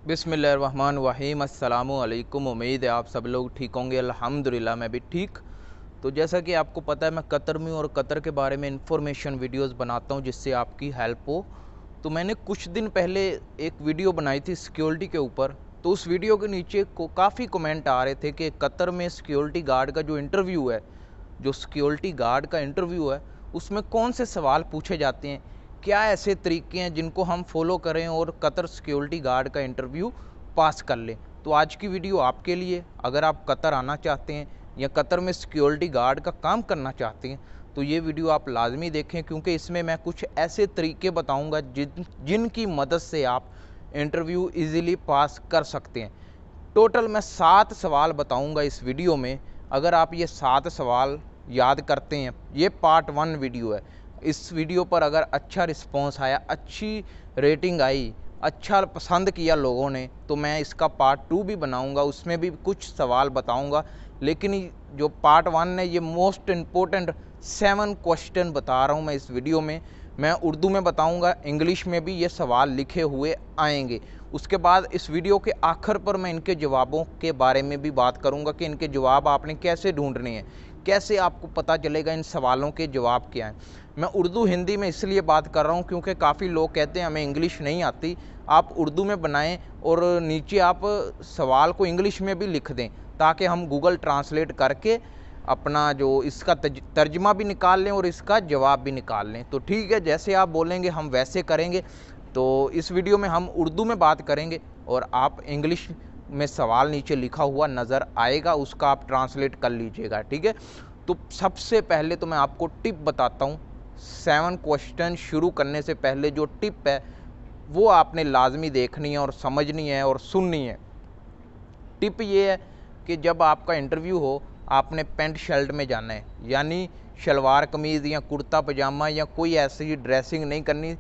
बिस्मिल्लाहिर्रहमानिर्रहीम अस्सलामु अलैकुम। उम्मीद है आप सब लोग ठीक होंगे। अल्हम्दुलिल्लाह मैं भी ठीक। तो जैसा कि आपको पता है मैं कतर में और कतर के बारे में इंफॉर्मेशन वीडियोस बनाता हूं जिससे आपकी हेल्प हो। तो मैंने कुछ दिन पहले एक वीडियो बनाई थी सिक्योरिटी के ऊपर। तो उस वीडियो के नीचे काफ़ी कमेंट आ रहे थे कि कतर में सिक्योरिटी गार्ड का जो इंटरव्यू है, जो सिक्योरिटी गार्ड का इंटरव्यू है उसमें कौन से सवाल पूछे जाते हैं, क्या ऐसे तरीके हैं जिनको हम फॉलो करें और कतर सिक्योरिटी गार्ड का इंटरव्यू पास कर लें। तो आज की वीडियो आपके लिए, अगर आप कतर आना चाहते हैं या कतर में सिक्योरिटी गार्ड का काम करना चाहते हैं तो ये वीडियो आप लाजमी देखें, क्योंकि इसमें मैं कुछ ऐसे तरीके बताऊंगा जिनकी मदद से आप इंटरव्यू इजीली पास कर सकते हैं। टोटल मैं 7 सवाल बताऊंगा इस वीडियो में। अगर आप ये 7 सवाल याद करते हैं, ये पार्ट 1 वीडियो है। इस वीडियो पर अगर अच्छा रिस्पॉन्स आया, अच्छी रेटिंग आई, अच्छा पसंद किया लोगों ने, तो मैं इसका पार्ट 2 भी बनाऊंगा, उसमें भी कुछ सवाल बताऊंगा। लेकिन जो पार्ट 1 है ये मोस्ट इम्पोर्टेंट 7 क्वेश्चन बता रहा हूँ मैं इस वीडियो में। मैं उर्दू में बताऊंगा, इंग्लिश में भी ये सवाल लिखे हुए आएंगे। उसके बाद इस वीडियो के आखिर पर मैं इनके जवाबों के बारे में भी बात करूंगा कि इनके जवाब आपने कैसे ढूंढने हैं, कैसे आपको पता चलेगा इन सवालों के जवाब क्या हैं। मैं उर्दू हिंदी में इसलिए बात कर रहा हूँ क्योंकि काफ़ी लोग कहते हैं हमें इंग्लिश नहीं आती, आप उर्दू में बनाएं और नीचे आप सवाल को इंग्लिश में भी लिख दें ताकि हम गूगल ट्रांसलेट करके अपना जो इसका तर्जमा भी निकाल लें और इसका जवाब भी निकाल लें। तो ठीक है, जैसे आप बोलेंगे हम वैसे करेंगे। तो इस वीडियो में हम उर्दू में बात करेंगे और आप इंग्लिश में सवाल नीचे लिखा हुआ नज़र आएगा, उसका आप ट्रांसलेट कर लीजिएगा, ठीक है। तो सबसे पहले तो मैं आपको टिप बताता हूँ। 7 क्वेश्चन शुरू करने से पहले जो टिप है वो आपने लाजमी देखनी है और समझनी है और सुननी है। टिप ये है कि जब आपका इंटरव्यू हो आपने पेंट शर्ट में जाना है, यानी शलवार कमीज़ या कुर्ता पजामा या कोई ऐसी ड्रेसिंग नहीं करनी,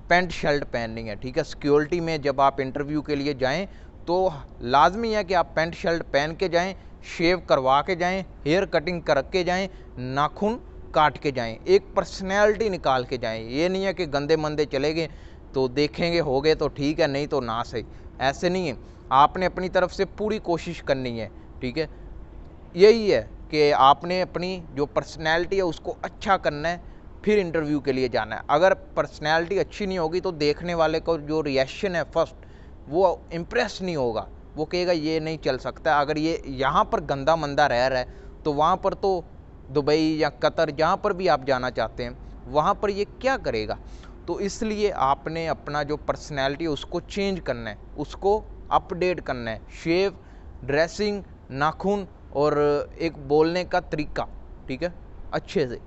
पेंट शर्ट पहननी है, ठीक है। सिक्योरिटी में जब आप इंटरव्यू के लिए जाएं तो लाजमी है कि आप पेंट शर्ट पहन के जाएं, शेव करवा के जाएं, हेयर कटिंग करके जाएं, नाखून काट के जाएं, एक पर्सनैलिटी निकाल के जाएं। ये नहीं है कि गंदे मंदे चले गए तो देखेंगे हो गए तो ठीक है, नहीं तो ना सही, ऐसे नहीं है। आपने अपनी तरफ से पूरी कोशिश करनी है, ठीक है। यही है कि आपने अपनी जो पर्सनैलिटी है उसको अच्छा करना है, फिर इंटरव्यू के लिए जाना है। अगर पर्सनैलिटी अच्छी नहीं होगी तो देखने वाले को जो रिएक्शन है फर्स्ट, वो इम्प्रेस नहीं होगा, वो कहेगा ये नहीं चल सकता। अगर ये यहाँ पर गंदा मंदा रह रहा है तो वहाँ पर तो दुबई या कतर जहाँ पर भी आप जाना चाहते हैं वहाँ पर ये क्या करेगा। तो इसलिए आपने अपना जो पर्सनैलिटी है उसको चेंज करना है, उसको अपडेट करना है, शेव, ड्रेसिंग, नाखून और एक बोलने का तरीका, ठीक है, अच्छे से।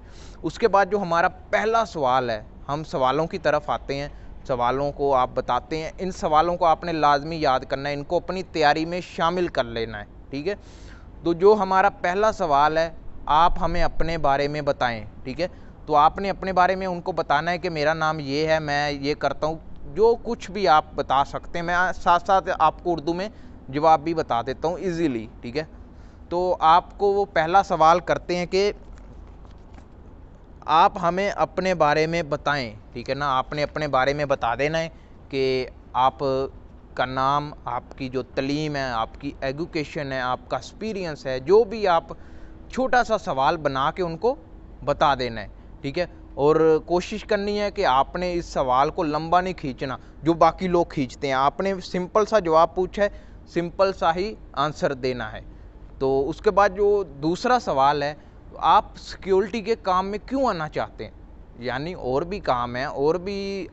उसके बाद जो हमारा पहला सवाल है, हम सवालों की तरफ आते हैं। सवालों को आप बताते हैं, इन सवालों को आपने लाजमी याद करना है, इनको अपनी तैयारी में शामिल कर लेना है, ठीक है। तो जो हमारा पहला सवाल है, आप हमें अपने बारे में बताएं, ठीक है। तो आपने अपने बारे में उनको बताना है कि मेरा नाम ये है, मैं ये करता हूँ, जो कुछ भी आप बता सकते हैं। मैं साथ साथ आपको उर्दू में जवाब भी बता देता हूँ ईज़िली, ठीक है। तो आपको वो पहला सवाल करते हैं कि आप हमें अपने बारे में बताएं, ठीक है ना। आपने अपने बारे में बता देना है कि आप का नाम, आपकी जो तलीम है, आपकी एजुकेशन है, आपका एक्सपीरियंस है, जो भी आप छोटा सा सवाल बना के उनको बता देना है, ठीक है। और कोशिश करनी है कि आपने इस सवाल को लंबा नहीं खींचना जो बाकी लोग खींचते हैं। आपने सिंपल सा जवाब पूछा है, सिंपल सा ही आंसर देना है। तो उसके बाद जो दूसरा सवाल है, आप सिक्योरिटी के काम में क्यों आना चाहते हैं, यानी और भी काम है, और भी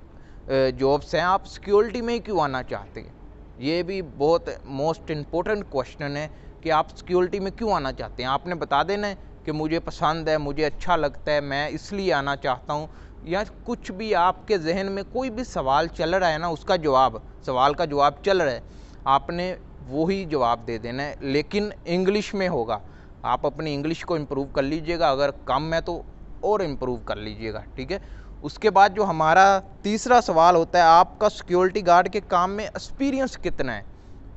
जॉब्स हैं, आप सिक्योरिटी में ही क्यों आना चाहते हैं। ये भी बहुत मोस्ट इम्पोर्टेंट क्वेश्चन है कि आप सिक्योरिटी में क्यों आना चाहते हैं। आपने बता देना है कि मुझे पसंद है, मुझे अच्छा लगता है, मैं इसलिए आना चाहता हूँ, या कुछ भी आपके जहन में कोई भी सवाल चल रहा है ना, उसका जवाब, सवाल का जवाब चल रहा है, आपने वही जवाब दे देना है, लेकिन इंग्लिश में होगा। आप अपनी इंग्लिश को इम्प्रूव कर लीजिएगा, अगर कम है तो और इम्प्रूव कर लीजिएगा, ठीक है। उसके बाद जो हमारा तीसरा सवाल होता है, आपका सिक्योरिटी गार्ड के काम में एक्सपीरियंस कितना है,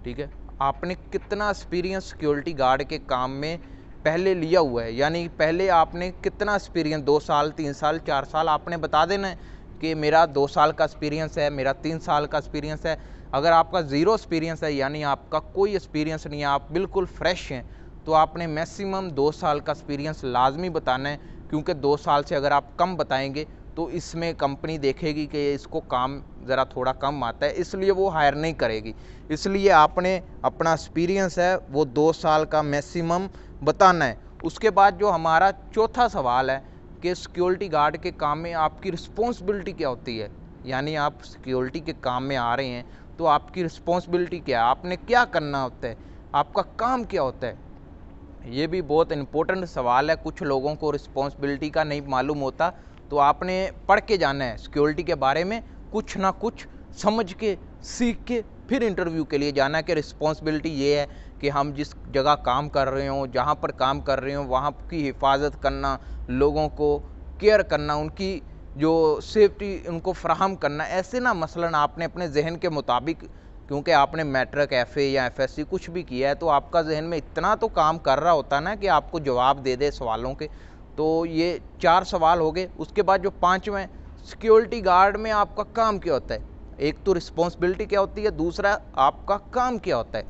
ठीक है। आपने कितना एक्सपीरियंस सिक्योरिटी गार्ड के काम में पहले लिया हुआ है, यानी पहले आपने कितना एक्सपीरियंस, 2 साल, 3 साल, 4 साल, आपने बता देना है कि मेरा 2 साल का एक्सपीरियंस है, मेरा 3 साल का एक्सपीरियंस है। अगर आपका ज़ीरो एक्सपीरियंस है, यानी आपका कोई एक्सपीरियंस नहीं है, आप बिल्कुल फ्रेश हैं, तो आपने मैक्सिमम 2 साल का एक्सपीरियंस लाजमी बताना है, क्योंकि 2 साल से अगर आप कम बताएंगे तो इसमें कंपनी देखेगी कि इसको काम ज़रा थोड़ा कम आता है, इसलिए वो हायर नहीं करेगी। इसलिए आपने अपना एक्सपीरियंस है वो 2 साल का मैक्सिमम बताना है। उसके बाद जो हमारा चौथा सवाल है कि सिक्योरिटी गार्ड के काम में आपकी रिस्पॉन्सिबिलिटी क्या होती है, यानी आप सिक्योरिटी के काम में आ रहे हैं तो आपकी रिस्पॉन्सिबिलिटी क्या है, आपने क्या करना होता है, आपका काम क्या होता है। ये भी बहुत इम्पोर्टेंट सवाल है। कुछ लोगों को रिस्पॉन्सिबिलिटी का नहीं मालूम होता, तो आपने पढ़ के जाना है सिक्योरिटी के बारे में, कुछ ना कुछ समझ के सीख के फिर इंटरव्यू के लिए जाना है कि रिस्पॉन्सिबिलिटी ये है कि हम जिस जगह काम कर रहे हों, जहाँ पर काम कर रहे हों, वहाँ की हिफाजत करना, लोगों को केयर करना, उनकी जो सेफ्टी उनको फ्राहम करना। ऐसे ना मसलन आपने अपने जहन के मुताबिक, क्योंकि आपने मैट्रिक एफए या एफएससी कुछ भी किया है, तो आपका जहन में इतना तो काम कर रहा होता है ना कि आपको जवाब दे दे सवालों के। तो ये 4 सवाल हो गए। उसके बाद जो 5वें, सिक्योरिटी गार्ड में आपका काम क्या होता है। एक तो रिस्पॉन्सिबिलिटी क्या होती है, दूसरा आपका काम क्या होता है।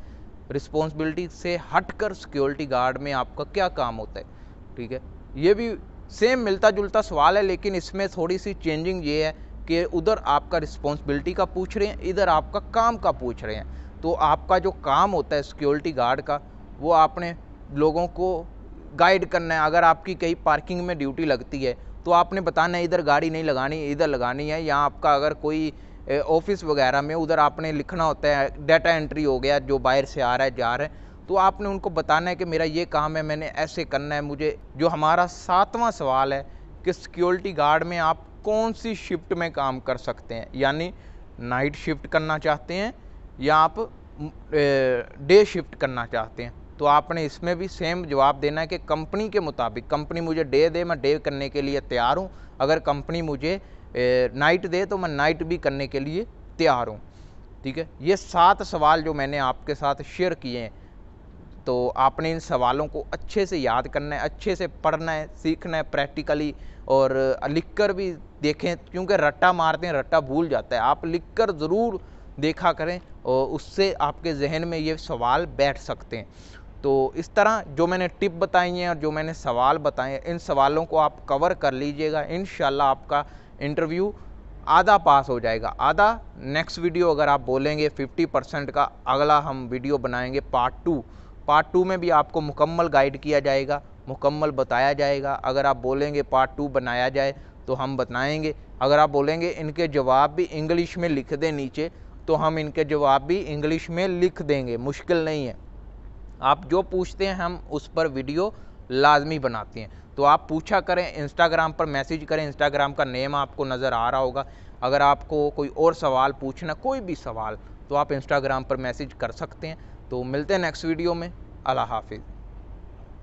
रिस्पॉन्सिबिलिटी से हटकर सिक्योरिटी गार्ड में आपका क्या काम होता है, ठीक है। ये भी सेम मिलता जुलता सवाल है, लेकिन इसमें थोड़ी सी चेंजिंग ये है कि उधर आपका रिस्पॉन्सिबिलिटी का पूछ रहे हैं, इधर आपका काम का पूछ रहे हैं। तो आपका जो काम होता है सिक्योरिटी गार्ड का, वो आपने लोगों को गाइड करना है। अगर आपकी कहीं पार्किंग में ड्यूटी लगती है तो आपने बताना है इधर गाड़ी नहीं लगानी, इधर लगानी है। या आपका अगर कोई ऑफिस वगैरह में, उधर आपने लिखना होता है, डाटा एंट्री हो गया, जो बाहर से आ रहा है जा रहा है, तो आपने उनको बताना है कि मेरा ये काम है, मैंने ऐसे करना है मुझे। जो हमारा 7वां सवाल है कि सिक्योरिटी गार्ड में आप कौन सी शिफ्ट में काम कर सकते हैं, यानी नाइट शिफ्ट करना चाहते हैं या आप डे शिफ्ट करना चाहते हैं। तो आपने इसमें भी सेम जवाब देना है कि कंपनी के मुताबिक, कंपनी मुझे डे दे, मैं डे करने के लिए तैयार हूँ। अगर कंपनी मुझे नाइट दे तो मैं नाइट भी करने के लिए तैयार हूँ, ठीक है। ये 7 सवाल जो मैंने आपके साथ शेयर किए हैं, तो आपने इन सवालों को अच्छे से याद करना है, अच्छे से पढ़ना है, सीखना है प्रैक्टिकली, और लिखकर भी देखें, क्योंकि रट्टा मारते हैं, रट्टा भूल जाता है। आप लिखकर ज़रूर देखा करें और उससे आपके जहन में ये सवाल बैठ सकते हैं। तो इस तरह जो मैंने टिप बताई हैं और जो मैंने सवाल बताए हैं, इन सवालों को आप कवर कर लीजिएगा, इंशाल्लाह आपका इंटरव्यू आधा पास हो जाएगा। आधा नेक्स्ट वीडियो अगर आप बोलेंगे 50% का अगला हम वीडियो बनाएंगे पार्ट 2 में भी आपको मुकम्मल गाइड किया जाएगा, मुकम्मल बताया जाएगा। अगर आप बोलेंगे पार्ट 2 बनाया जाए तो हम बताएंगे। अगर आप बोलेंगे इनके जवाब भी इंग्लिश में लिख दें नीचे, तो हम इनके जवाब भी इंग्लिश में लिख देंगे, मुश्किल नहीं है। आप जो पूछते हैं हम उस पर वीडियो लाजमी बनाते हैं। तो आप पूछा करें, इंस्टाग्राम पर मैसेज करें, इंस्टाग्राम का नेम आपको नज़र आ रहा होगा। अगर आपको कोई और सवाल पूछना, कोई भी सवाल, तो आप इंस्टाग्राम पर मैसेज कर सकते हैं। तो मिलते हैं नेक्स्ट वीडियो में। अल्लाह हाफिज़।